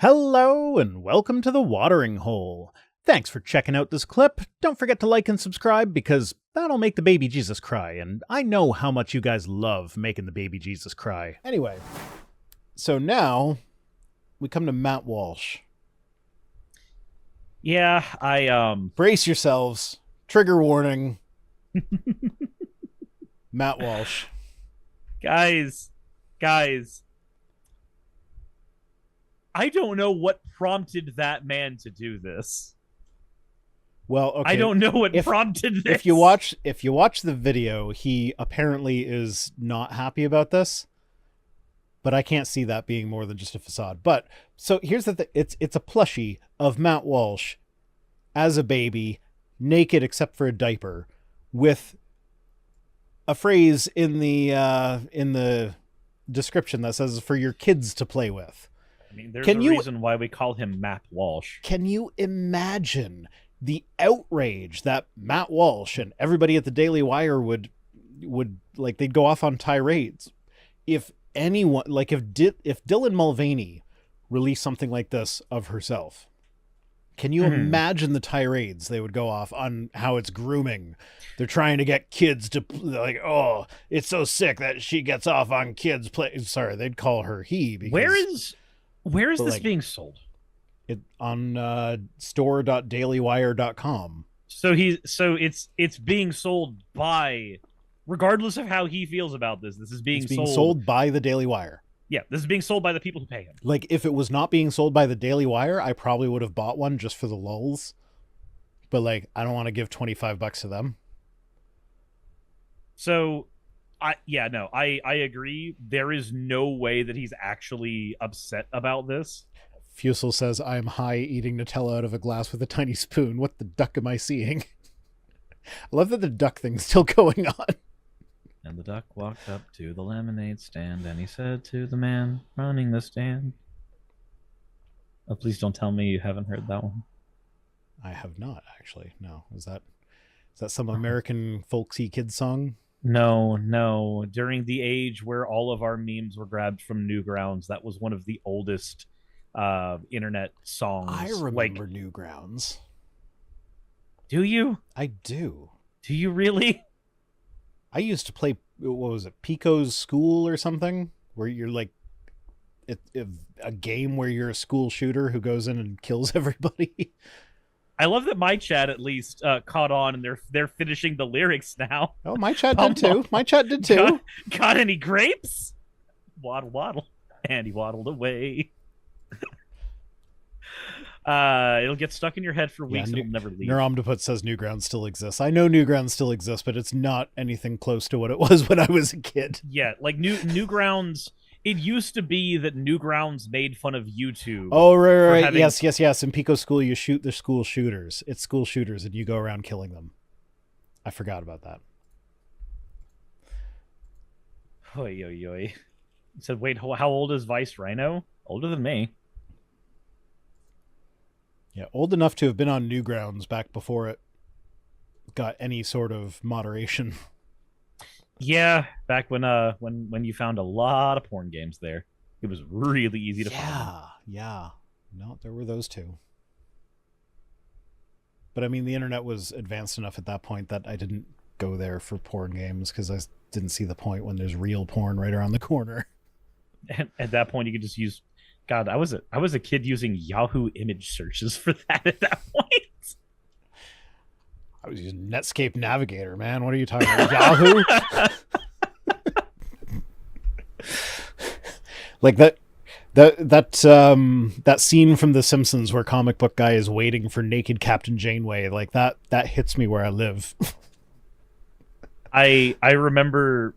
Hello and welcome to the Watering Hole. Thanks for checking out this clip. Don't forget to like and subscribe because that'll make the baby Jesus cry, and I know how much you guys love making the baby Jesus cry. Anyway, so now we come to Matt Walsh. Yeah, Brace yourselves. Trigger warning. Matt Walsh. guys, I don't know what prompted that man to do this. Well, okay. I don't know what prompted this. If you watch the video, he apparently is not happy about this. But I can't see that being more than just a facade. But so here's the thing: it's a plushie of Matt Walsh as a baby, naked except for a diaper, with a phrase in the description that says "for your kids to play with." I mean, there's a reason why we call him Matt Walsh. Can you imagine the outrage that Matt Walsh and everybody at the Daily Wire would like? They'd go off on tirades if anyone, like if Dylan Mulvaney released something like this of herself. Can you imagine the tirades they would go off on how it's grooming? They're trying to get kids to, like, oh, it's so sick that she gets off on kids play. Sorry, they'd call her he. Because, where is this being sold? It on store.dailywire.com. So it's being sold by, regardless of how he feels about this. This is being sold by the Daily Wire. Yeah, this is being sold by the people who pay him. Like, if it was not being sold by the Daily Wire, I probably would have bought one just for the lulz. But, like, I don't want to give $25 to them. So, I agree. There is no way that he's actually upset about this. Fusel says, I'm high eating Nutella out of a glass with a tiny spoon. What the duck am I seeing? I love that the duck thing's still going on. And the duck walked up to the lemonade stand, and he said to the man running the stand, "Oh, please don't tell me you haven't heard that one." I have not, actually. No. Is that some American folksy kid song? No. During the age where all of our memes were grabbed from Newgrounds, that was one of the oldest internet songs. I remember Newgrounds. Do you? I do. Do you really? I used to play, what was it, Pico's School or something? Where you're like, a game where you're a school shooter who goes in and kills everybody. I love that my chat at least caught on, and they're finishing the lyrics now. Oh, my chat did too. My chat did too. Got any grapes? Waddle, waddle. And he waddled away. It'll get stuck in your head for weeks and it'll never leave. Neuromdiput says Newgrounds still exists. I know Newgrounds still exists, but it's not anything close to what it was when I was a kid. Yeah, like Newgrounds. It used to be that Newgrounds made fun of YouTube. Oh, right. Yes. In Pico School, you shoot the school shooters. It's school shooters, and you go around killing them. I forgot about that. Oy. He said, wait, how old is Vice Rhino? Older than me. Yeah, old enough to have been on Newgrounds back before it got any sort of moderation. Yeah, back when you found a lot of porn games there. It was really easy to find. Yeah. No, there were those two. But I mean, the internet was advanced enough at that point that I didn't go there for porn games because I didn't see the point when there's real porn right around the corner. And at that point, you could just use... God, I was a kid using Yahoo image searches for that at that point. I was using Netscape Navigator, man. What are you talking about? Yahoo? Like that scene from The Simpsons where comic book guy is waiting for naked Captain Janeway. Like that hits me where I live. I remember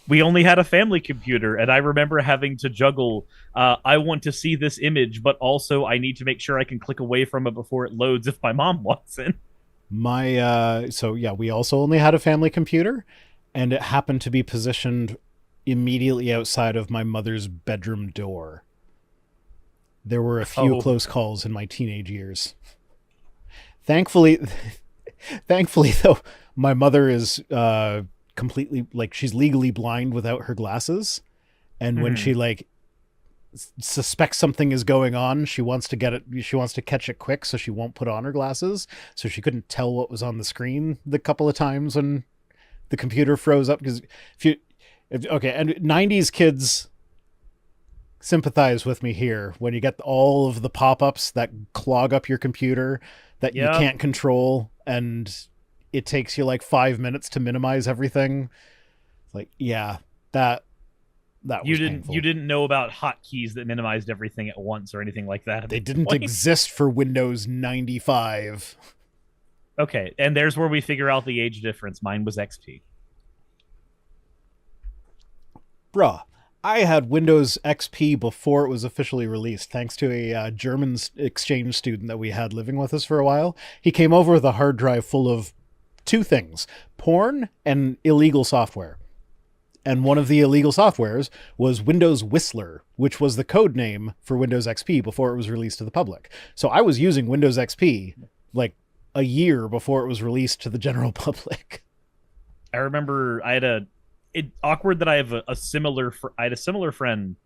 we only had a family computer, and I remember having to juggle, I want to see this image, but also I need to make sure I can click away from it before it loads if my mom walks in. We also only had a family computer, and it happened to be positioned immediately outside of my mother's bedroom door. There were a few close calls in my teenage years. Thankfully though, my mother is completely, like, she's legally blind without her glasses, and when she like suspects something is going on. She wants to get it. She wants to catch it quick, so she won't put on her glasses. So she couldn't tell what was on the screen the couple of times when the computer froze up. Because okay, and 90s kids sympathize with me here when you get all of the pop-ups that clog up your computer that you can't control, and it takes you like 5 minutes to minimize everything. Like, yeah, that was painful. You didn't know about hotkeys that minimized everything at once or anything like that. They didn't exist for Windows 95. Okay, and there's where we figure out the age difference. Mine was XP. Bruh, I had Windows XP before it was officially released, thanks to a German exchange student that we had living with us for a while. He came over with a hard drive full of two things: porn and illegal software. And one of the illegal softwares was Windows Whistler, which was the code name for Windows XP before it was released to the public. So I was using Windows XP like a year before it was released to the general public. I remember I had awkward that I have a similar friend.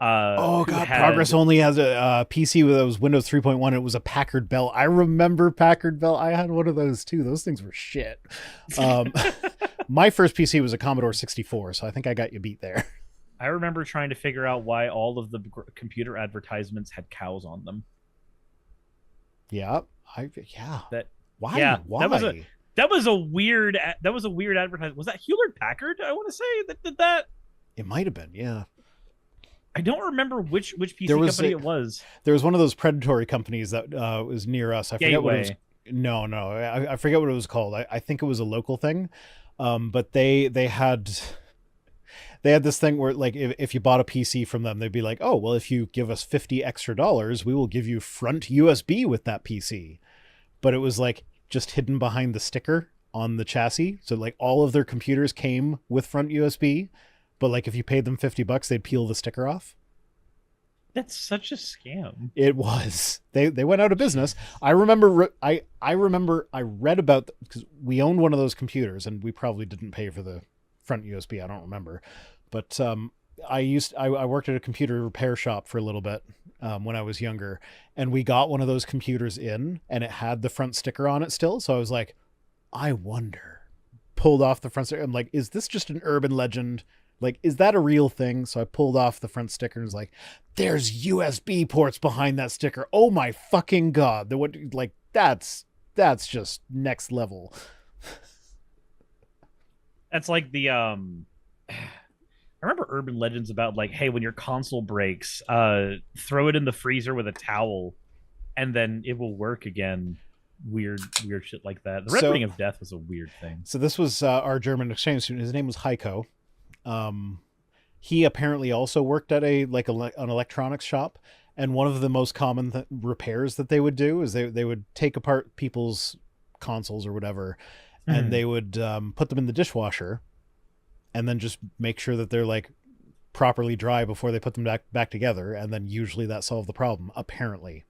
Oh god, Progress only has a PC that was Windows 3.1. It was a Packard Bell. I remember Packard Bell. I had one of those too. Those things were shit. My first PC was a Commodore 64, so I think I got you beat there. I remember trying to figure out why all of the computer advertisements had cows on them. Yeah, why? Yeah, why? That was a weird advertisement. Was that Hewlett Packard? I want to say that did that. It might have been, yeah. I don't remember which PC company it was. There was one of those predatory companies that was near us. I forget what it was. No, I forget what it was called. I think it was a local thing, but they had this thing where, like, if you bought a PC from them, they'd be like, oh, well, if you give us $50 extra, we will give you front USB with that PC. But it was like just hidden behind the sticker on the chassis. So like all of their computers came with front USB, but like if you paid them $50, they'd peel the sticker off. That's such a scam. It was. They went out of business. I remember I read about, because we owned one of those computers and we probably didn't pay for the front USB. I don't remember. But I worked at a computer repair shop for a little bit when I was younger, and we got one of those computers in and it had the front sticker on it still. So I was like, I wonder, pulled off the front sticker. I'm like, is this just an urban legend? Like, is that a real thing? So I pulled off the front sticker and was like, there's USB ports behind that sticker. Oh my fucking God. That's just next level. That's like the, I remember urban legends about like, hey, when your console breaks, throw it in the freezer with a towel and then it will work again. Weird shit like that. The Red Ring of Death was a weird thing. So this was our German exchange student. His name was Heiko. He apparently also worked at an electronics shop, and one of the most common repairs that they would do is they would take apart people's consoles or whatever, and they would put them in the dishwasher, and then just make sure that they're like properly dry before they put them back together, and then usually that solved the problem. Apparently,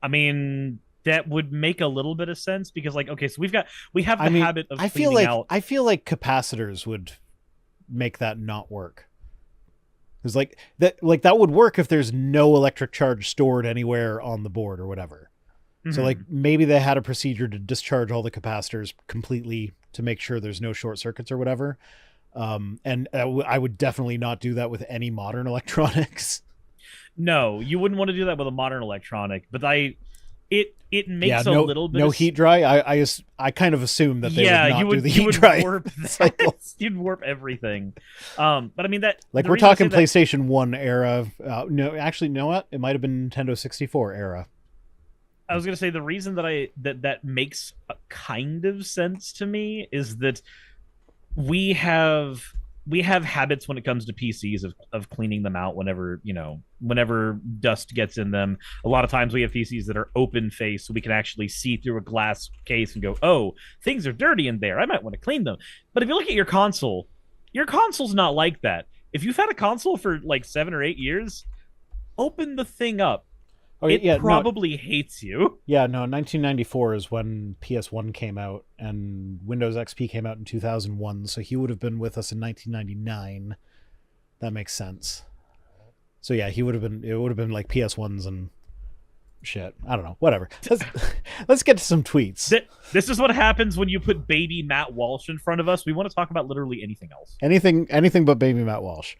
I mean, that would make a little bit of sense because, like, okay, so we have the habit of cleaning out. I feel like capacitors would make that not work. It's like that would work if there's no electric charge stored anywhere on the board or whatever. So like maybe they had a procedure to discharge all the capacitors completely to make sure there's no short circuits or whatever. And I would definitely not do that with any modern electronics. No, you wouldn't want to do that with a modern electronic, but it makes a little bit. No heat dry. I kind of assume that they would not do the heat dry cycle. You'd warp everything. But I mean that. Like we're talking PlayStation 1 era. No, actually, you know what? It might have been Nintendo 64 era. I was gonna say the reason that that makes a kind of sense to me is that we have habits when it comes to PCs of cleaning them out whenever dust gets in them. A lot of times we have PCs that are open face, so we can actually see through a glass case and go, oh, things are dirty in there. I might want to clean them. But if you look at your console's not like that. If you've had a console for like 7 or 8 years, open the thing up. Okay, it probably hates you. Yeah, no, 1994 is when PS1 came out, and Windows XP came out in 2001, so he would have been with us in 1999. That makes sense. So yeah, he would have been. It would have been like PS1s and shit. I don't know. Whatever. Let's get to some tweets. This is what happens when you put baby Matt Walsh in front of us. We want to talk about literally anything else. Anything but baby Matt Walsh.